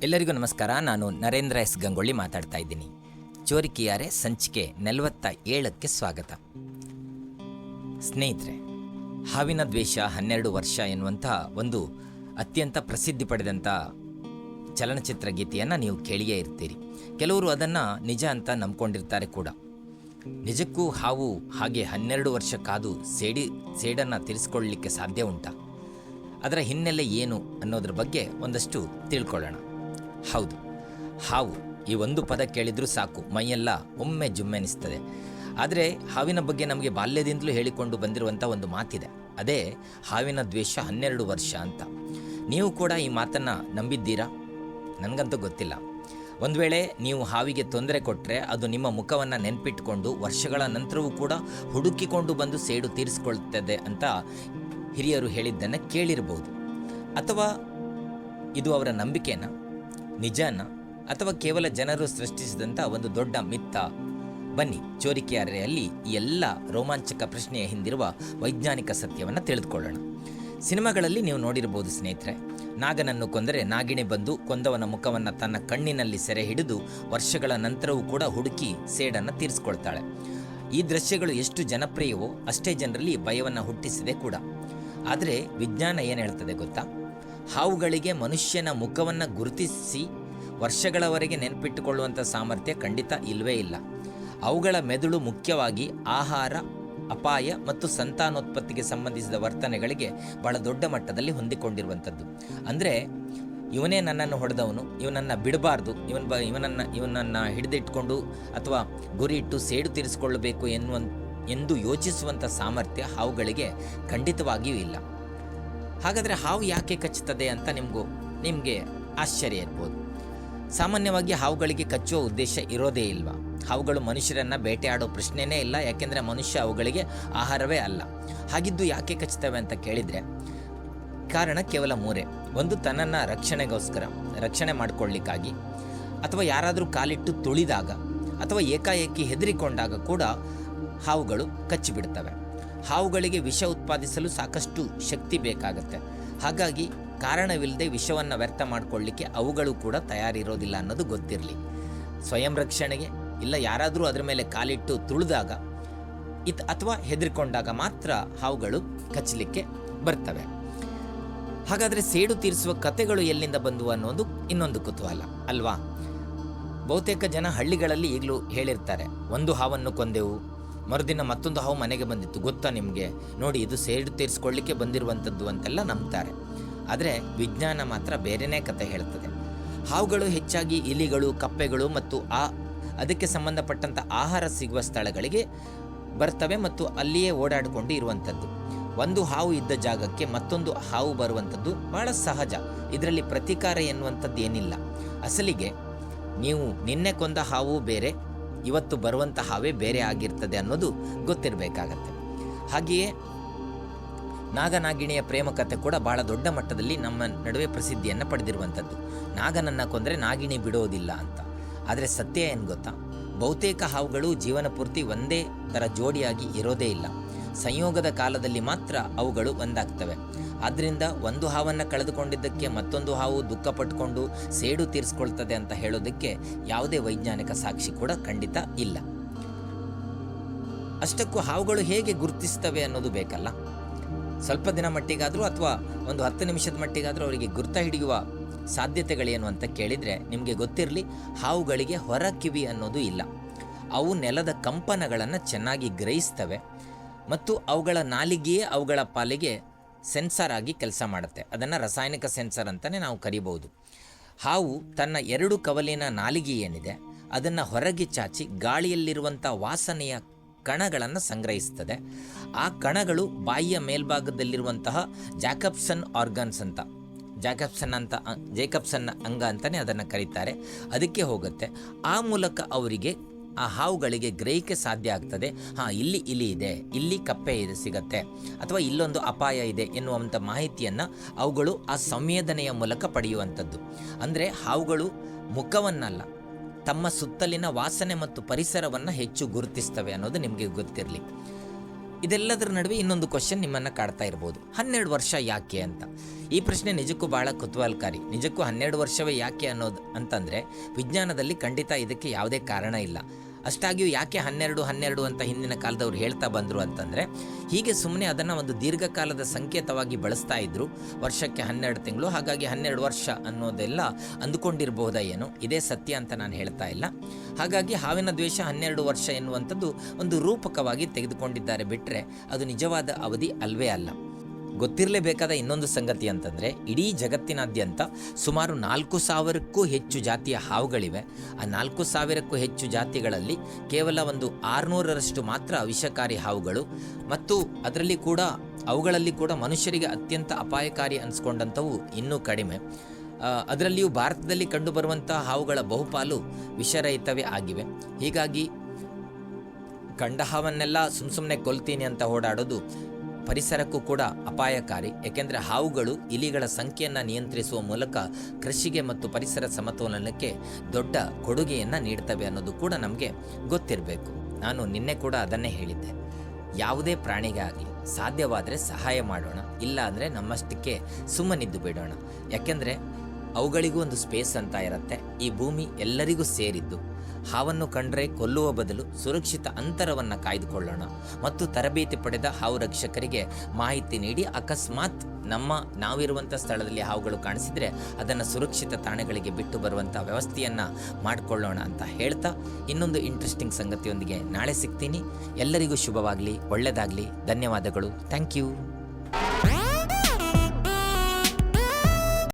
ಎಲ್ಲರಿಗೂ ನಮಸ್ಕಾರ. ನಾನು ನರೇಂದ್ರ ಎಸ್ ಗಂಗೊಳ್ಳಿ ಮಾತಾಡ್ತಾ ಇದ್ದೀನಿ. ಚೋರಿಕಿಯಾರೆ ಸಂಚಿಕೆ 47ಕ್ಕೆ ಸ್ವಾಗತ. ಸ್ನೇಹಿತರೆ, ಹಾವಿನ ದ್ವೇಷ 12 ವರ್ಷ ಎನ್ನುವಂಥ ಒಂದು ಅತ್ಯಂತ ಪ್ರಸಿದ್ಧಿ ಪಡೆದಂಥ ಚಲನಚಿತ್ರ ಗೀತೆಯನ್ನು ನೀವು ಕೇಳಿಯೇ ಇರ್ತೀರಿ. ಕೆಲವರು ಅದನ್ನು ನಿಜ ಅಂತ ನಂಬ್ಕೊಂಡಿರ್ತಾರೆ ಕೂಡ. ನಿಜಕ್ಕೂ ಹಾವು ಹಾಗೆ 12 ವರ್ಷ ಕಾದು ಸೇಡನ್ನು ತೀರಿಸ್ಕೊಳ್ಳಲಿಕ್ಕೆ ಸಾಧ್ಯ ಉಂಟಾ? ಅದರ ಹಿನ್ನೆಲೆ ಏನು ಅನ್ನೋದ್ರ ಬಗ್ಗೆ ಒಂದಷ್ಟು ತಿಳ್ಕೊಳ್ಳೋಣ. ಹೌದು, ಹಾವು ಈ ಒಂದು ಪದ ಕೇಳಿದರೂ ಸಾಕು, ಮೈಯೆಲ್ಲ ಒಮ್ಮೆ ಜುಮ್ಮೆನಿಸ್ತದೆ. ಆದರೆ ಹಾವಿನ ಬಗ್ಗೆ ನಮಗೆ ಬಾಲ್ಯದಿಂದಲೂ ಹೇಳಿಕೊಂಡು ಬಂದಿರುವಂಥ ಒಂದು ಮಾತಿದೆ. ಅದೇ ಹಾವಿನ ದ್ವೇಷ 12 ವರ್ಷ ಅಂತ. ನೀವು ಕೂಡ ಈ ಮಾತನ್ನು ನಂಬಿದ್ದೀರಾ? ನನಗಂತೂ ಗೊತ್ತಿಲ್ಲ. ಒಂದು ವೇಳೆ ನೀವು ಹಾವಿಗೆ ತೊಂದರೆ ಕೊಟ್ಟರೆ ಅದು ನಿಮ್ಮ ಮುಖವನ್ನು ನೆನಪಿಟ್ಕೊಂಡು ವರ್ಷಗಳ ನಂತರವೂ ಕೂಡ ಹುಡುಕಿಕೊಂಡು ಬಂದು ಸೇಡು ತೀರಿಸ್ಕೊಳ್ತದೆ ಅಂತ ಹಿರಿಯರು ಹೇಳಿದ್ದನ್ನು ಕೇಳಿರ್ಬೋದು. ಅಥವಾ ಇದು ಅವರ ನಂಬಿಕೆನ, ನಿಜನ, ಅಥವಾ ಕೇವಲ ಜನರು ಸೃಷ್ಟಿಸಿದಂಥ ಒಂದು ದೊಡ್ಡ ಮಿತ್ತ? ಬನ್ನಿ, ಚೋರಿಕಿಯಾರೆಯಲ್ಲಿ ಈ ಎಲ್ಲ ರೋಮಾಂಚಕ ಪ್ರಶ್ನೆಯ ಹಿಂದಿರುವ ವೈಜ್ಞಾನಿಕ ಸತ್ಯವನ್ನು ತಿಳಿದುಕೊಳ್ಳೋಣ. ಸಿನಿಮಾಗಳಲ್ಲಿ ನೀವು ನೋಡಿರ್ಬೋದು ಸ್ನೇಹಿತರೆ, ನಾಗನನ್ನು ಕೊಂದರೆ ನಾಗಿಣಿ ಬಂದು ಕೊಂದವನ ಮುಖವನ್ನು ತನ್ನ ಕಣ್ಣಿನಲ್ಲಿ ಸೆರೆ ಹಿಡಿದು ವರ್ಷಗಳ ನಂತರವೂ ಕೂಡ ಹುಡುಕಿ ಸೇಡನ್ನು ತೀರಿಸ್ಕೊಳ್ತಾಳೆ. ಈ ದೃಶ್ಯಗಳು ಎಷ್ಟು ಜನಪ್ರಿಯವೋ ಅಷ್ಟೇ ಜನರಲ್ಲಿ ಭಯವನ್ನು ಹುಟ್ಟಿಸಿದೆ ಕೂಡ. ಆದರೆ ವಿಜ್ಞಾನ ಏನು ಹೇಳ್ತದೆ ಗೊತ್ತಾ? ಹಾವುಗಳಿಗೆ ಮನುಷ್ಯನ ಮುಖವನ್ನು ಗುರುತಿಸಿ ವರ್ಷಗಳವರೆಗೆ ನೆನಪಿಟ್ಟುಕೊಳ್ಳುವಂಥ ಸಾಮರ್ಥ್ಯ ಖಂಡಿತ ಇಲ್ಲವೇ ಇಲ್ಲ. ಅವುಗಳ ಮೆದುಳು ಮುಖ್ಯವಾಗಿ ಆಹಾರ, ಅಪಾಯ ಮತ್ತು ಸಂತಾನೋತ್ಪತ್ತಿಗೆ ಸಂಬಂಧಿಸಿದ ವರ್ತನೆಗಳಿಗೆ ಬಹಳ ದೊಡ್ಡ ಮಟ್ಟದಲ್ಲಿ ಹೊಂದಿಕೊಂಡಿರುವಂಥದ್ದು. ಅಂದರೆ ಇವನೇ ನನ್ನನ್ನು ಹೊಡೆದವನು, ಇವನನ್ನು ಬಿಡಬಾರ್ದು, ಇವನನ್ನು ಹಿಡಿದಿಟ್ಕೊಂಡು ಅಥವಾ ಗುರಿ ಇಟ್ಟು ಸೇಡು ತೀರಿಸಿಕೊಳ್ಳಬೇಕು ಎಂದು ಯೋಚಿಸುವಂಥ ಸಾಮರ್ಥ್ಯ ಹಾವುಗಳಿಗೆ ಖಂಡಿತವಾಗಿಯೂ ಇಲ್ಲ. ಹಾಗಾದರೆ ಹಾವು ಯಾಕೆ ಕಚ್ಚುತ್ತದೆ ಅಂತ ನಿಮಗೆ ಆಶ್ಚರ್ಯ ಇರ್ಬೋದು. ಸಾಮಾನ್ಯವಾಗಿ ಹಾವುಗಳಿಗೆ ಕಚ್ಚುವ ಉದ್ದೇಶ ಇರೋದೇ ಇಲ್ವಾ? ಹಾವುಗಳು ಮನುಷ್ಯರನ್ನು ಬೇಟೆಯಾಡೋ ಪ್ರಶ್ನೆಯೇ ಇಲ್ಲ, ಯಾಕೆಂದರೆ ಮನುಷ್ಯ ಅವುಗಳಿಗೆ ಆಹಾರವೇ ಅಲ್ಲ. ಹಾಗಿದ್ದು ಯಾಕೆ ಕಚ್ಚುತ್ತವೆ ಅಂತ ಕೇಳಿದರೆ ಕಾರಣ ಕೇವಲ 3. ಒಂದು, ತನ್ನನ್ನು ರಕ್ಷಣೆ ಮಾಡಿಕೊಳ್ಳಿಕ್ಕಾಗಿ, ಅಥವಾ ಯಾರಾದರೂ ಕಾಲಿಟ್ಟು ತುಳಿದಾಗ, ಅಥವಾ ಏಕಾಏಕಿ ಹೆದರಿಕೊಂಡಾಗ ಕೂಡ ಹಾವುಗಳು ಕಚ್ಚಿಬಿಡ್ತವೆ. ಹಾವುಗಳಿಗೆ ವಿಷ ಉತ್ಪಾದಿಸಲು ಸಾಕಷ್ಟು ಶಕ್ತಿ ಬೇಕಾಗುತ್ತೆ. ಹಾಗಾಗಿ ಕಾರಣವಿಲ್ಲದೆ ವಿಷವನ್ನು ವ್ಯರ್ಥ ಮಾಡಿಕೊಳ್ಳಿಕ್ಕೆ ಅವುಗಳು ಕೂಡ ತಯಾರಿರೋದಿಲ್ಲ ಅನ್ನೋದು ಗೊತ್ತಿರಲಿ. ಸ್ವಯಂ ರಕ್ಷಣೆಗೆ, ಇಲ್ಲ ಯಾರಾದರೂ ಅದರ ಮೇಲೆ ಕಾಲಿಟ್ಟು ತುಳಿದಾಗ ಅಥವಾ ಹೆದರಿಕೊಂಡಾಗ ಮಾತ್ರ ಹಾವುಗಳು ಕಚ್ಚಲಿಕ್ಕೆ ಬರ್ತವೆ. ಹಾಗಾದರೆ ಸೇಡು ತೀರಿಸುವ ಕಥೆಗಳು ಎಲ್ಲಿಂದ ಬಂದವು ಅನ್ನೋದು ಇನ್ನೊಂದು ಕುತೂಹಲ ಅಲ್ವಾ? ಬಹುತೇಕ ಜನ ಹಳ್ಳಿಗಳಲ್ಲಿ ಈಗಲೂ ಹೇಳಿರ್ತಾರೆ, ಒಂದು ಹಾವನ್ನು ಕೊಂದೆವು, ಮರುದಿನ ಮತ್ತೊಂದು ಹಾವು ಮನೆಗೆ ಬಂದಿತ್ತು, ಗೊತ್ತಾ ನಿಮಗೆ, ನೋಡಿ ಇದು ಸೇಡು ತೀರಿಸ್ಕೊಳ್ಳಿಕ್ಕೆ ಬಂದಿರುವಂಥದ್ದು ಅಂತೆಲ್ಲ ನಂಬ್ತಾರೆ. ಆದರೆ ವಿಜ್ಞಾನ ಮಾತ್ರ ಬೇರೆಯೇ ಕತೆ ಹೇಳ್ತದೆ. ಹಾವುಗಳು ಹೆಚ್ಚಾಗಿ ಇಲಿಗಳು, ಕಪ್ಪೆಗಳು ಮತ್ತು ಅದಕ್ಕೆ ಸಂಬಂಧಪಟ್ಟಂಥ ಆಹಾರ ಸಿಗುವ ಸ್ಥಳಗಳಿಗೆ ಬರ್ತವೆ ಮತ್ತು ಅಲ್ಲಿಯೇ ಓಡಾಡಿಕೊಂಡು ಇರುವಂಥದ್ದು. ಒಂದು ಹಾವು ಇದ್ದ ಜಾಗಕ್ಕೆ ಮತ್ತೊಂದು ಹಾವು ಬರುವಂಥದ್ದು ಬಹಳ ಸಹಜ. ಇದರಲ್ಲಿ ಪ್ರತೀಕಾರ ಎನ್ನುವಂಥದ್ದು ಏನಿಲ್ಲ. ಅಸಲಿಗೆ ನೀವು ನಿನ್ನೆ ಕೊಂದ ಹಾವು ಬೇರೆ, ಇವತ್ತು ಬರುವಂಥ ಹಾವೇ ಬೇರೆ ಆಗಿರ್ತದೆ ಅನ್ನೋದು ಗೊತ್ತಿರಬೇಕಾಗತ್ತೆ. ಹಾಗೆಯೇ ನಾಗನಾಗಿಣಿಯ ಪ್ರೇಮ ಕಥೆ ಕೂಡ ಬಹಳ ದೊಡ್ಡ ಮಟ್ಟದಲ್ಲಿ ನಮ್ಮ ನಡುವೆ ಪ್ರಸಿದ್ಧಿಯನ್ನು ಪಡೆದಿರುವಂಥದ್ದು. ನಾಗನನ್ನು ಕೊಂದರೆ ನಾಗಿಣಿ ಬಿಡೋದಿಲ್ಲ ಅಂತ. ಆದರೆ ಸತ್ಯ ಏನು ಗೊತ್ತಾ? ಬಹುತೇಕ ಹಾವುಗಳು ಜೀವನ ಪೂರ್ತಿ ಒಂದೇ ಥರ ಜೋಡಿಯಾಗಿ ಇರೋದೇ ಇಲ್ಲ. ಸಂಯೋಗದ ಕಾಲದಲ್ಲಿ ಮಾತ್ರ ಅವುಗಳು ಒಂದಾಗ್ತವೆ. ಆದ್ದರಿಂದ ಒಂದು ಹಾವನ್ನು ಕಳೆದುಕೊಂಡಿದ್ದಕ್ಕೆ ಮತ್ತೊಂದು ಹಾವು ದುಃಖ ಪಟ್ಕೊಂಡು ಸೇಡು ತೀರಿಸ್ಕೊಳ್ತದೆ ಅಂತ ಹೇಳೋದಕ್ಕೆ ಯಾವುದೇ ವೈಜ್ಞಾನಿಕ ಸಾಕ್ಷಿ ಕೂಡ ಖಂಡಿತ ಇಲ್ಲ. ಅಷ್ಟಕ್ಕೂ ಹಾವುಗಳು ಹೇಗೆ ಗುರುತಿಸ್ತವೆ ಅನ್ನೋದು ಬೇಕಲ್ಲ. ಸ್ವಲ್ಪ ದಿನ ಮಟ್ಟಿಗಾದರೂ ಅಥವಾ ಒಂದು 10 ನಿಮಿಷದ ಮಟ್ಟಿಗಾದರೂ ಅವರಿಗೆ ಗುರ್ತ ಹಿಡಿಯುವ ಸಾಧ್ಯತೆಗಳೇನು ಅಂತ ಕೇಳಿದರೆ ನಿಮಗೆ ಗೊತ್ತಿರಲಿ, ಹಾವುಗಳಿಗೆ ಹೊರ ಕಿವಿ ಅನ್ನೋದು ಇಲ್ಲ. ಅವು ನೆಲದ ಕಂಪನಗಳನ್ನು ಚೆನ್ನಾಗಿ ಗ್ರಹಿಸ್ತವೆ ಮತ್ತು ಅವುಗಳ ನಾಲಿಗೆಯೇ ಅವುಗಳ ಪಾಲಿಗೆ ಸೆನ್ಸರ್ ಆಗಿ ಕೆಲಸ ಮಾಡುತ್ತೆ. ಅದನ್ನು ರಾಸಾಯನಿಕ ಸೆನ್ಸರ್ ಅಂತಲೇ ನಾವು ಕರಿಬಹುದು. ಹಾವು ತನ್ನ 2 ಕವಲಿನ ನಾಲಿಗೆ ಏನಿದೆ ಅದನ್ನು ಹೊರಗೆ ಚಾಚಿ ಗಾಳಿಯಲ್ಲಿರುವಂಥ ವಾಸನೆಯ ಕಣಗಳನ್ನು ಸಂಗ್ರಹಿಸ್ತದೆ. ಆ ಕಣಗಳು ಬಾಯಿಯ ಮೇಲ್ಭಾಗದಲ್ಲಿರುವಂತಹ ಜೇಕಬ್ಸನ್ ಅಂಗ ಅಂತಲೇ ಅದನ್ನು ಕರೀತಾರೆ. ಅದಕ್ಕೆ ಹೋಗುತ್ತೆ. ಆ ಮೂಲಕ ಅವರಿಗೆ, ಆ ಹಾವುಗಳಿಗೆ ಗ್ರಹಿಕೆ ಸಾಧ್ಯ ಆಗ್ತದೆ. ಇಲ್ಲಿ ಇಲಿ ಇದೆ, ಇಲ್ಲಿ ಕಪ್ಪೆ ಸಿಗತ್ತೆ, ಅಥವಾ ಇಲ್ಲೊಂದು ಅಪಾಯ ಇದೆ ಎನ್ನುವಂಥ ಮಾಹಿತಿಯನ್ನು ಅವುಗಳು ಆ ಸಂವೇದನೆಯ ಮೂಲಕ ಪಡೆಯುವಂಥದ್ದು. ಅಂದರೆ ಹಾವುಗಳು ಮುಖವನ್ನಲ್ಲ, ತಮ್ಮ ಸುತ್ತಲಿನ ವಾಸನೆ ಮತ್ತು ಪರಿಸರವನ್ನು ಹೆಚ್ಚು ಗುರುತಿಸ್ತವೆ ಅನ್ನೋದು ನಿಮಗೆ ಗೊತ್ತಿರಲಿ. ಇದೆಲ್ಲದರ ನಡುವೆ ಇನ್ನೊಂದು ಕ್ವಶನ್ ನಿಮ್ಮನ್ನು ಕಾಡ್ತಾ ಇರ್ಬೋದು, 12 ವರ್ಷ ಯಾಕೆ ಅಂತ. ಈ ಪ್ರಶ್ನೆ ನಿಜಕ್ಕೂ ಬಹಳ ಕುತೂಹಲಕಾರಿ. ನಿಜಕ್ಕೂ 12 ವರ್ಷವೇ ಯಾಕೆ ಅನ್ನೋದು ಅಂತಂದರೆ ವಿಜ್ಞಾನದಲ್ಲಿ ಖಂಡಿತ ಇದಕ್ಕೆ ಯಾವುದೇ ಕಾರಣ ಇಲ್ಲ. ಅಷ್ಟಾಗಿಯೂ ಯಾಕೆ 12 ಅಂತ ಹಿಂದಿನ ಕಾಲದವ್ರು ಹೇಳ್ತಾ ಬಂದರು ಅಂತಂದರೆ, ಹೀಗೆ ಸುಮ್ಮನೆ ಅದನ್ನು ಒಂದು ದೀರ್ಘಕಾಲದ ಸಂಕೇತವಾಗಿ ಬಳಸ್ತಾ ಇದ್ದರು. ವರ್ಷಕ್ಕೆ 12 ತಿಂಗಳು, ಹಾಗಾಗಿ 12 ವರ್ಷ ಅನ್ನೋದೆಲ್ಲ ಅಂದುಕೊಂಡಿರಬಹುದಾ ಏನೋ. ಇದೇ ಸತ್ಯ ಅಂತ ನಾನು ಹೇಳ್ತಾ ಇಲ್ಲ. ಹಾಗಾಗಿ ಹಾವಿನ ದ್ವೇಷ 12 ವರ್ಷ ಎನ್ನುವಂಥದ್ದು ಒಂದು ರೂಪಕವಾಗಿ ತೆಗೆದುಕೊಂಡಿದ್ದಾರೆ ಬಿಟ್ಟರೆ ಅದು ನಿಜವಾದ ಅವಧಿ ಅಲ್ವೇ ಅಲ್ಲ. ಗೊತ್ತಿರಲೇಬೇಕಾದ ಇನ್ನೊಂದು ಸಂಗತಿ ಅಂತಂದರೆ, ಇಡೀ ಜಗತ್ತಿನಾದ್ಯಂತ ಸುಮಾರು 4,000ಕ್ಕೂ ಹೆಚ್ಚು ಜಾತಿಯ ಹಾವುಗಳಿವೆ. ಆ 4,000ಕ್ಕೂ ಹೆಚ್ಚು ಜಾತಿಗಳಲ್ಲಿ ಕೇವಲ ಒಂದು 600ರಷ್ಟು ಮಾತ್ರ ವಿಷಕಾರಿ ಹಾವುಗಳು, ಮತ್ತು ಅವುಗಳಲ್ಲಿ ಕೂಡ ಮನುಷ್ಯರಿಗೆ ಅತ್ಯಂತ ಅಪಾಯಕಾರಿ ಅನಿಸ್ಕೊಂಡಂಥವು ಇನ್ನೂ ಕಡಿಮೆ. ಅದರಲ್ಲಿಯೂ ಭಾರತದಲ್ಲಿ ಕಂಡುಬರುವಂಥ ಹಾವುಗಳ ಬಹುಪಾಲು ವಿಷರಹಿತವೇ ಆಗಿವೆ. ಹೀಗಾಗಿ ಕಂಡ ಹಾವನ್ನೆಲ್ಲ ಸುಮ್ಮನೆ ಕೊಲ್ತೀನಿ ಅಂತ ಓಡಾಡೋದು ಪರಿಸರಕ್ಕೂ ಕೂಡ ಅಪಾಯಕಾರಿ. ಏಕೆಂದರೆ ಹಾವುಗಳು ಇಲಿಗಳ ಸಂಖ್ಯೆಯನ್ನು ನಿಯಂತ್ರಿಸುವ ಮೂಲಕ ಕೃಷಿಗೆ ಮತ್ತು ಪರಿಸರ ಸಮತೋಲನಕ್ಕೆ ದೊಡ್ಡ ಕೊಡುಗೆಯನ್ನು ನೀಡ್ತವೆ ಅನ್ನೋದು ಕೂಡ ನಮಗೆ ಗೊತ್ತಿರಬೇಕು. ನಾನು ನಿನ್ನೆ ಕೂಡ ಅದನ್ನೇ ಹೇಳಿದ್ದೆ. ಯಾವುದೇ ಪ್ರಾಣಿಗೆ ಆಗಲಿ ಸಾಧ್ಯವಾದರೆ ಸಹಾಯ ಮಾಡೋಣ, ಇಲ್ಲ ಅಂದರೆ ನಮ್ಮಷ್ಟಕ್ಕೆ ಸುಮ್ಮನಿದ್ದು ಬಿಡೋಣ. ಯಾಕೆಂದರೆ ಅವುಗಳಿಗೂ ಒಂದು ಸ್ಪೇಸ್ ಅಂತ ಇರುತ್ತೆ. ಈ ಭೂಮಿ ಎಲ್ಲರಿಗೂ ಸೇರಿದ್ದು. ಹಾವನ್ನು ಕಂಡರೆ ಕೊಲ್ಲುವ ಬದಲು ಸುರಕ್ಷಿತ ಅಂತರವನ್ನು ಕಾಯ್ದುಕೊಳ್ಳೋಣ ಮತ್ತು ತರಬೇತಿ ಪಡೆದ ಹಾವು ರಕ್ಷಕರಿಗೆ ಮಾಹಿತಿ ನೀಡಿ ಅಕಸ್ಮಾತ್ ನಾವಿರುವಂಥ ಸ್ಥಳದಲ್ಲಿ ಹಾವುಗಳು ಕಾಣಿಸಿದರೆ ಅದನ್ನು ಸುರಕ್ಷಿತ ತಾಣಗಳಿಗೆ ಬಿಟ್ಟು ಬರುವಂಥ ವ್ಯವಸ್ಥೆಯನ್ನು ಮಾಡಿಕೊಳ್ಳೋಣ ಅಂತ ಹೇಳ್ತಾ ಇನ್ನೊಂದು ಇಂಟ್ರೆಸ್ಟಿಂಗ್ ಸಂಗತಿಯೊಂದಿಗೆ ನಾಳೆ ಸಿಗ್ತೀನಿ. ಎಲ್ಲರಿಗೂ ಶುಭವಾಗಲಿ, ಒಳ್ಳೆಯದಾಗಲಿ. ಧನ್ಯವಾದಗಳು. Thank you.